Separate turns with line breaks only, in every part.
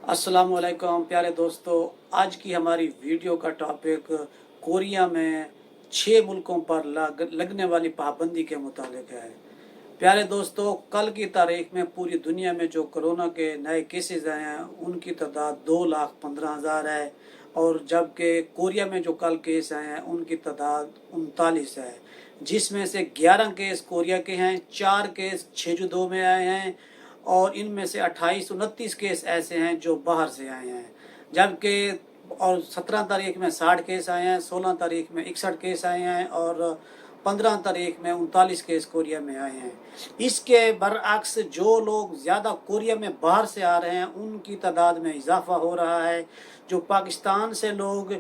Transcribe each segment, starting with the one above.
अस्सलाम वालेकुम प्यारे दोस्तों। आज की हमारी वीडियो का टॉपिक कोरिया में 6 मुल्कों पर लगने वाली पाबंदी के मुतालिक है। प्यारे दोस्तों, कल की तारीख में पूरी दुनिया में जो कोरोना के नए केसेस आए हैं उनकी तादाद 2,15,000 है, और जबकि कोरिया में जो कल केस आए हैं उनकी तादाद 39 है, जिसमें से 11 केस कोरिया के हैं, 4 केस छेजूदो में आए हैं, और इनमें से 28-29 केस ऐसे हैं जो बाहर से आए हैं। जबकि और 17 तारीख में 60 केस आए हैं, 16 तारीख में 61 केस आए हैं, और 15 तारीख में 39 केस कोरिया में आए हैं। इसके बरअक्स जो लोग ज़्यादा कोरिया में बाहर से आ रहे हैं उनकी तादाद में इजाफा हो रहा है। जो पाकिस्तान से लोग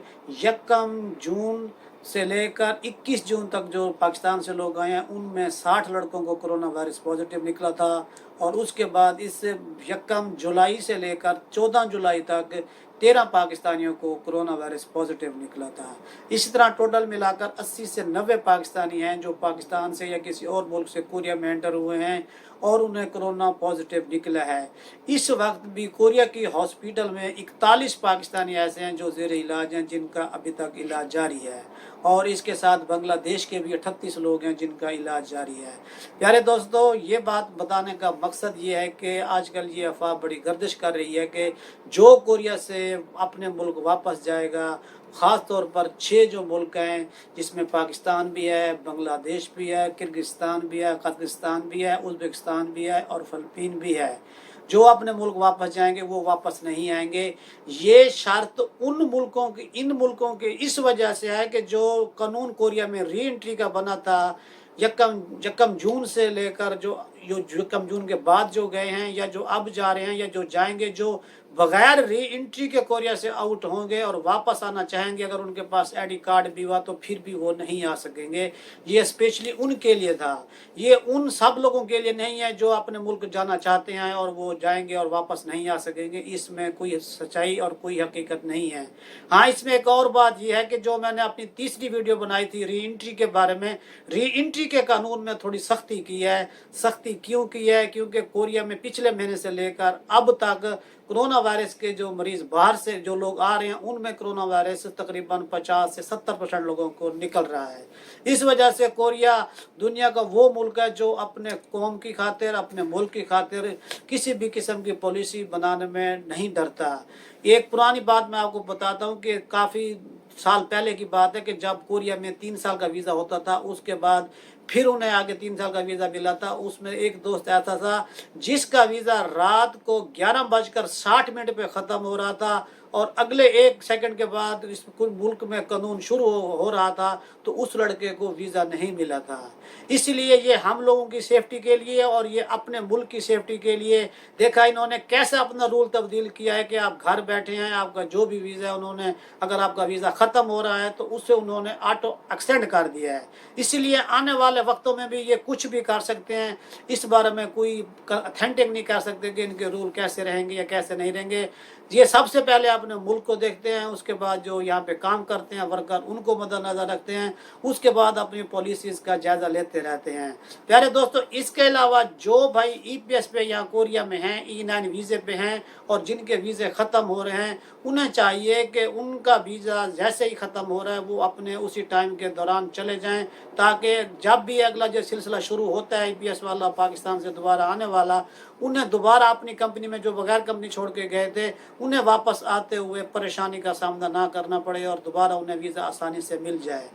1 जून से लेकर 21 जून तक जो पाकिस्तान से लोग आए हैं उनमें 60 लड़कों को कोरोना वायरस पॉजिटिव निकला था, और उसके बाद इस 1 जुलाई से लेकर 14 जुलाई तक 13 पाकिस्तानियों को कोरोना वायरस पॉजिटिव निकला था। इसी तरह टोटल मिलाकर 80 से 90 पाकिस्तानी हैं जो पाकिस्तान से या किसी और मुल्क से कोरिया में एंटर हुए हैं और उन्हें कोरोना पॉजिटिव निकला है। इस वक्त भी कोरिया की हॉस्पिटल में 41 पाकिस्तानी ऐसे हैं जो ज़ेर इलाज हैं, जिनका अभी तक इलाज जारी है, और इसके साथ बांग्लादेश के भी 38 लोग हैं जिनका इलाज जारी है। प्यारे दोस्तों, ये बात बताने का मकसद ये है कि आजकल ये अफवाह बड़ी गर्दिश कर रही है कि जो कोरिया से अपने मुल्क वापस जाएगा, ख़ास तौर पर 6 जो मुल्क हैं जिसमें पाकिस्तान भी है, बांग्लादेश भी है, किर्गिस्तान भी है, कज़ाकिस्तान भी है, उज़्बेकिस्तान भी है और फ़िलिपीन भी है, जो अपने मुल्क वापस जाएंगे वो वापस नहीं आएंगे। ये शर्त इन मुल्कों की इस वजह से है कि जो कानून कोरिया में री एंट्री का बना था, यकम जून से लेकर जो यकम जून के बाद जो गए हैं या जो अब जा रहे हैं या जो जाएंगे, जो बगैर री एंट्री के कोरिया से आउट होंगे और वापस आना चाहेंगे, अगर उनके पास आईडी कार्ड भी हुआ तो फिर भी वो नहीं आ सकेंगे। ये स्पेशली उनके लिए था, ये उन सब लोगों के लिए नहीं है जो अपने मुल्क जाना चाहते हैं और वो जाएंगे और वापस नहीं आ सकेंगे। इसमें कोई सच्चाई और कोई हकीकत नहीं है। हाँ, इसमें एक और बात यह है कि जो मैंने अपनी तीसरी वीडियो बनाई थी री एंट्री के बारे में, री एंट्री के कानून में थोड़ी सख्ती की है। सख्ती क्यों की है? क्योंकि कोरिया में पिछले महीने से लेकर अब तक कोरोना वायरस के जो मरीज बाहर से जो लोग आ रहे हैं उनमें कोरोना वायरस तकरीबन 50 से 70% लोगों को निकल रहा है। इस वजह से कोरिया दुनिया का वो मुल्क है जो अपने कौम की खातिर, अपने मुल्क की खातिर किसी भी किस्म की पॉलिसी बनाने में नहीं डरता। एक पुरानी बात मैं आपको बताता हूँ कि काफ़ी साल पहले की बात है कि जब कोरिया में 3 साल का वीज़ा होता था, उसके बाद फिर उन्हें आगे 3 साल का वीज़ा मिला था। उसमें एक दोस्त ऐसा था जिसका वीज़ा रात को 11:60 पे ख़त्म हो रहा था और अगले 1 सेकंड के बाद इस कुल मुल्क में कानून शुरू हो रहा था, तो उस लड़के को वीज़ा नहीं मिला था। इसलिए ये हम लोगों की सेफ्टी के लिए और ये अपने मुल्क की सेफ्टी के लिए देखा इन्होंने कैसे अपना रूल तब्दील किया है कि आप घर बैठे हैं, आपका जो भी वीज़ा है उन्होंने, अगर आपका वीज़ा ख़त्म हो रहा है तो उससे उन्होंने ऑटो एक्सटेंड कर दिया है। इसलिए आने वाले वक्तों में भी ये कुछ भी कर सकते हैं। इस बारे में कोई अथेंटिक नहीं कर सकते कि इनके रूल कैसे रहेंगे या कैसे नहीं रहेंगे। ये सबसे पहले अपने मुल्क को देखते हैं, उसके बाद जो यहाँ पे काम करते हैं वर्कर उनको मद्देनजर रखते हैं, उसके बाद अपनी पॉलिसीज़ का जायज़ा लेते रहते हैं। प्यारे दोस्तों, इसके अलावा जो भाई EPS पे या कोरिया में हैं, E9 वीज़े पे हैं और जिनके वीज़े ख़त्म हो रहे हैं, उन्हें चाहिए कि उनका वीज़ा जैसे ही ख़त्म हो रहा है वो अपने उसी टाइम के दौरान चले जाएं, ताकि जब भी अगला जो सिलसिला शुरू होता है EPS वाला पाकिस्तान से दोबारा आने वाला, उन्हें दोबारा अपनी कंपनी में जो बगैर कंपनी छोड़ के गए थे उन्हें वापस आते हुए परेशानी का सामना ना करना पड़े और दोबारा उन्हें वीज़ा आसानी से मिल जाए।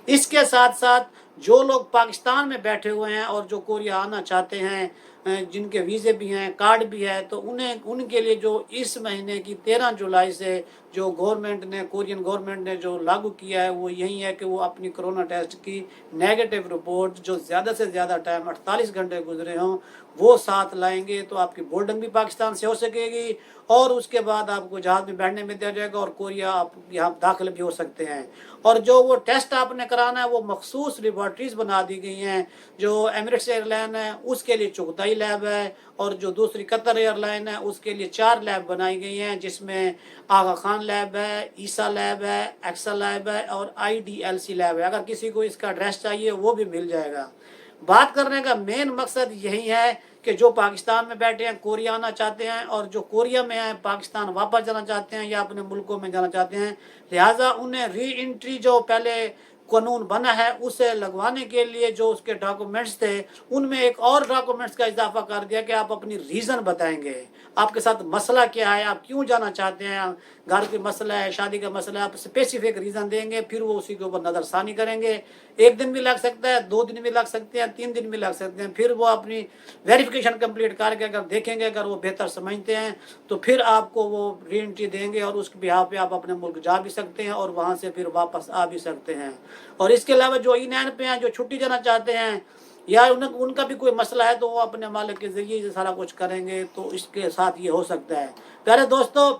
इसके साथ साथ जो लोग पाकिस्तान में बैठे हुए हैं और जो कोरिया आना चाहते हैं, जिनके वीज़े भी हैं, कार्ड भी है, तो उनके लिए जो इस महीने की 13 जुलाई से जो कोरियन गवर्नमेंट ने जो लागू किया है वो यही है कि वो अपनी कोरोना टेस्ट की नेगेटिव रिपोर्ट जो ज़्यादा से ज़्यादा टाइम 48 घंटे गुजरे हों वो साथ लाएंगे, तो आपकी बोर्डिंग भी पाकिस्तान से हो सकेगी और उसके बाद आपको जहाज़ में बैठने में दिया जाएगा और कोरिया आप यहाँ दाखिल भी हो सकते हैं। और जो वो टेस्ट आपने कराना है वो मखसूस लेबॉर्ट्रीज़ बना दी गई हैं। जो एमिरेट्स एयरलाइन है उसके लिए चुगताई लैब है, और जो दूसरी कतर एयरलाइन है उसके लिए 4 लैब बनाई गई हैं, जिसमें आगा खान लैब है, ईसा लैब है, एक्सा लैब है और IDLC लैब है। अगर किसी को इसका एड्रेस चाहिए वो भी मिल जाएगा। बात करने का मेन मकसद यही है कि जो पाकिस्तान में बैठे हैं कोरिया आना चाहते हैं, और जो कोरिया में हैं पाकिस्तान वापस जाना चाहते हैं या अपने मुल्कों में जाना चाहते हैं, लिहाजा उन्हें री एंट्री जो पहले कानून बना है उसे लगवाने के लिए जो उसके डॉक्यूमेंट्स थे उनमें एक और डॉक्यूमेंट्स का इजाफा कर दिया कि आप अपनी रीज़न बताएंगे, आपके साथ मसला क्या है, आप क्यों जाना चाहते हैं, घर के मसला है, शादी का मसला है, आप स्पेसिफिक रीज़न देंगे, फिर वो उसी के ऊपर नज़रसानी करेंगे। 1 दिन भी लग सकता है, 2 दिन भी लग सकते हैं, 3 दिन भी लग सकते हैं। फिर वो अपनी वेरिफिकेशन कंप्लीट करके अगर देखेंगे, अगर वो बेहतर समझते हैं तो फिर आपको वो री एंट्री देंगे और उसके बिहाफ पे आप अपने मुल्क जा भी सकते हैं और वहाँ से फिर वापस आ भी सकते हैं। और इसके अलावा जो ई-9 पे हैं, जो छुट्टी जाना चाहते हैं या उनका भी कोई मसला है तो वो अपने मालिक के ज़रिए सारा कुछ करेंगे, तो इसके साथ ये हो सकता है। प्यारे दोस्तों,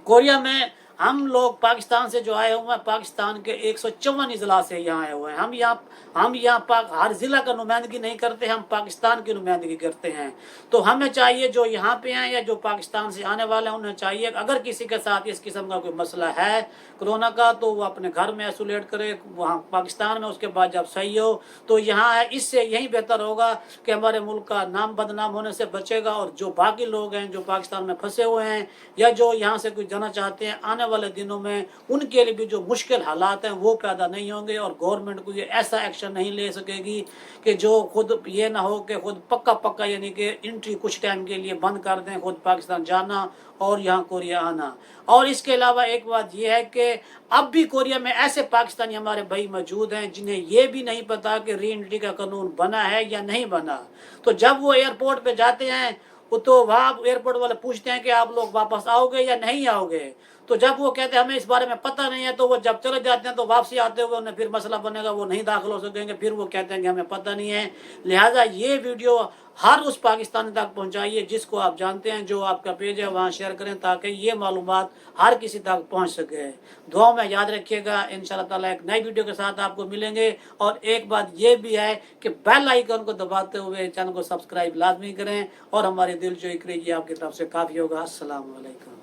कोरिया में हम लोग पाकिस्तान से जो आए हुए हैं, पाकिस्तान के 154 अजला से यहाँ आए हुए हैं। हम यहाँ हर ज़िला का नुमाइंदगी नहीं करते, हम पाकिस्तान की नुमाइंदगी करते हैं। तो हमें चाहिए जो यहाँ पे हैं या जो पाकिस्तान से आने वाले हैं, उन्हें चाहिए अगर किसी के साथ इस किस्म का कोई मसला है कोरोना का, तो वो अपने घर में आइसोलेट करे वहाँ पाकिस्तान में, उसके बाद जब सही हो तो यहाँ है। इससे यही बेहतर होगा कि हमारे मुल्क का नाम बदनाम होने से बचेगा, और जो बाकी लोग हैं जो पाकिस्तान में फंसे हुए हैं या जो यहाँ से कुछ जाना चाहते हैं, आने वाले दिनों में उनके लिए भी जो मुश्किल हालात हैं वो पैदा नहीं होंगे, और गवर्नमेंट को ये ऐसा एक्शन नहीं ले सकेगी कि जो खुद ये ना हो कि खुद पक्का यानी कि एंट्री कुछ टाइम के लिए बंद कर दें, खुद पाकिस्तान जाना और यहाँ कोरिया आना। और इसके अलावा एक बात यह है कि अब भी कोरिया में ऐसे पाकिस्तानी हमारे भाई मौजूद हैं जिन्हें ये भी नहीं पता कि री एंट्री का कानून बना है या नहीं बना। तो जब वो एयरपोर्ट पे जाते हैं तो वहाँ एयरपोर्ट वाले पूछते हैं कि आप लोग वापस आओगे या नहीं आओगे। तो जब वो कहते हैं हमें इस बारे में पता नहीं है, तो वो जब चले जाते हैं तो वापसी आते हुए उन्हें फिर मसला बनेगा, वो नहीं दाखिल हो सकेंगे, फिर वो कहते हैं कि हमें पता नहीं है। लिहाजा ये वीडियो हर उस पाकिस्तानी तक पहुंचाइए जिसको आप जानते हैं, जो आपका पेज है वहाँ शेयर करें ताकि ये मालूमात हर किसी तक पहुंच सके। दुआ में याद रखिएगा, इंशाल्लाह ताला एक नई वीडियो के साथ आपको मिलेंगे। और एक बात ये भी है कि बेल आइकन को दबाते हुए चैनल को सब्सक्राइब लाजमी करें, और हमारे दिल जो करेगी आपकी तरफ से काफ़ी होगा। अस्सलाम वालेकुम।